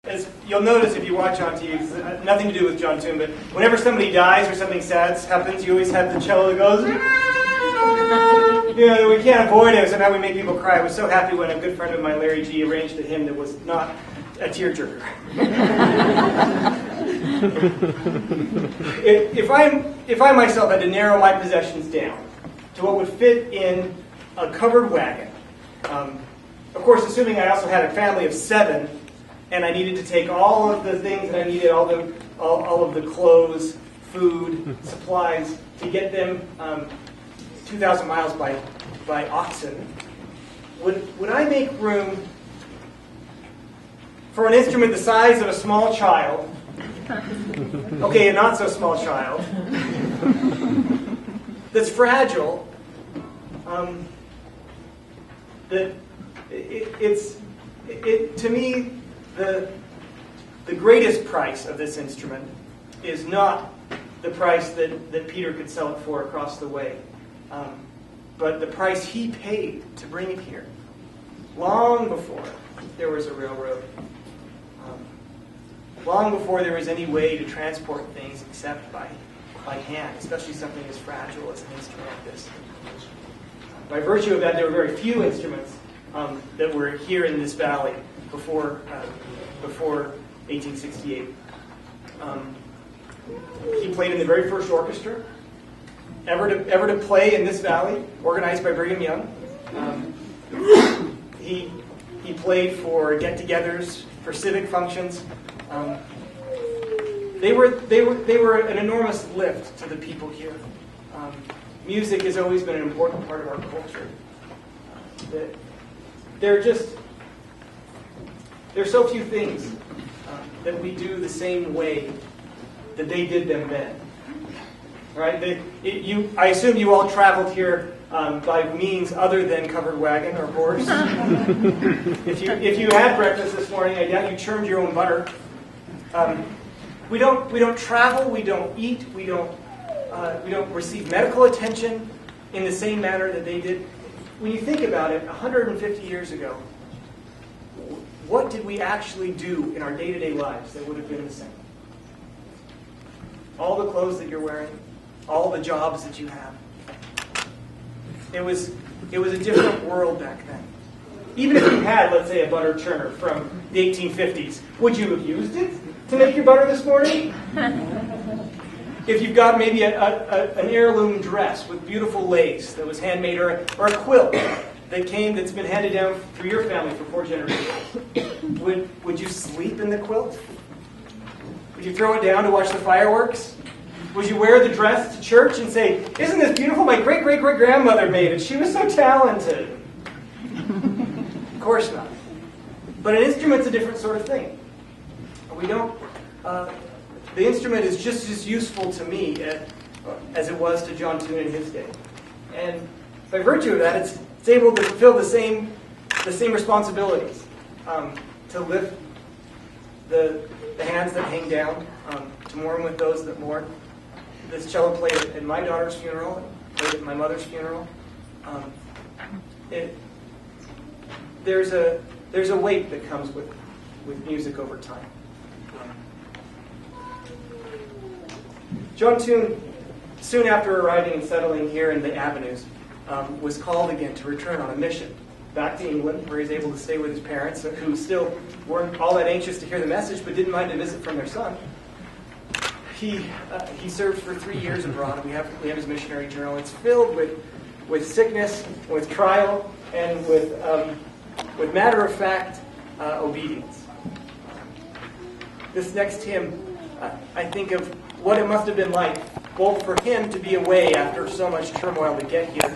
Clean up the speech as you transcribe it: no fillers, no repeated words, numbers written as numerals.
as you'll notice if you watch on TV, it's nothing to do with John Toone, but whenever somebody dies or something sad happens, you always have the cello that goes, we can't avoid it, so now we make people cry. I was so happy when a good friend of mine, Larry G., arranged a hymn that was not a tearjerker. If I myself had to narrow my possessions down to what would fit in a covered wagon, of course, assuming I also had a family of 7, and I needed to take all of the things that I needed, all of the clothes, food, supplies, to get them 2,000 miles by oxen, would I make room for an instrument the size of a small child? Okay, a not so small child. That's fragile. To me, the greatest price of this instrument is not the price that Peter could sell it for across the way, but the price he paid to bring it here, long before there was a railroad, long before there was any way to transport things except by hand, especially something as fragile as an instrument like this. By virtue of that, there were very few instruments that were here in this valley before 1868. He played in the very first orchestra ever to play in this valley, organized by Brigham Young. He played for get-togethers, for civic functions. They were an enormous lift to the people here. Music has always been an important part of our culture. There's so few things that we do the same way that they did them then. Right? I assume you all traveled here by means other than covered wagon or horse. If you had breakfast this morning, I doubt you churned your own butter. We don't travel. We don't eat. We don't receive medical attention in the same manner that they did. When you think about it, 150 years ago, what did we actually do in our day-to-day lives that would have been the same? All the clothes that you're wearing, all the jobs that you have. It was a different world back then. Even if you had, let's say, a butter churner from the 1850s, would you have used it to make your butter this morning? If you've got maybe an heirloom dress with beautiful lace that was handmade, or a quilt that's been handed down through your family for 4 generations, would you sleep in the quilt? Would you throw it down to watch the fireworks? Would you wear the dress to church and say, "Isn't this beautiful? My great-great-great-grandmother made it. She was so talented." Of course not. But an instrument's a different sort of thing. The instrument is just as useful to me as it was to John Toone in his day. And by virtue of that, it's able to fulfill the same responsibilities, to lift the hands that hang down, to mourn with those that mourn. This cello played at my daughter's funeral, played at my mother's funeral. There's a weight that comes with music over time. John Toone, soon after arriving and settling here in the Avenues, was called again to return on a mission back to England, where he was able to stay with his parents, who still weren't all that anxious to hear the message, but didn't mind a visit from their son. He served for 3 years abroad. We have his missionary journal. It's filled with sickness, with trial, and with matter-of-fact obedience. This next hymn, I think of what it must have been like, both for him to be away after so much turmoil to get here,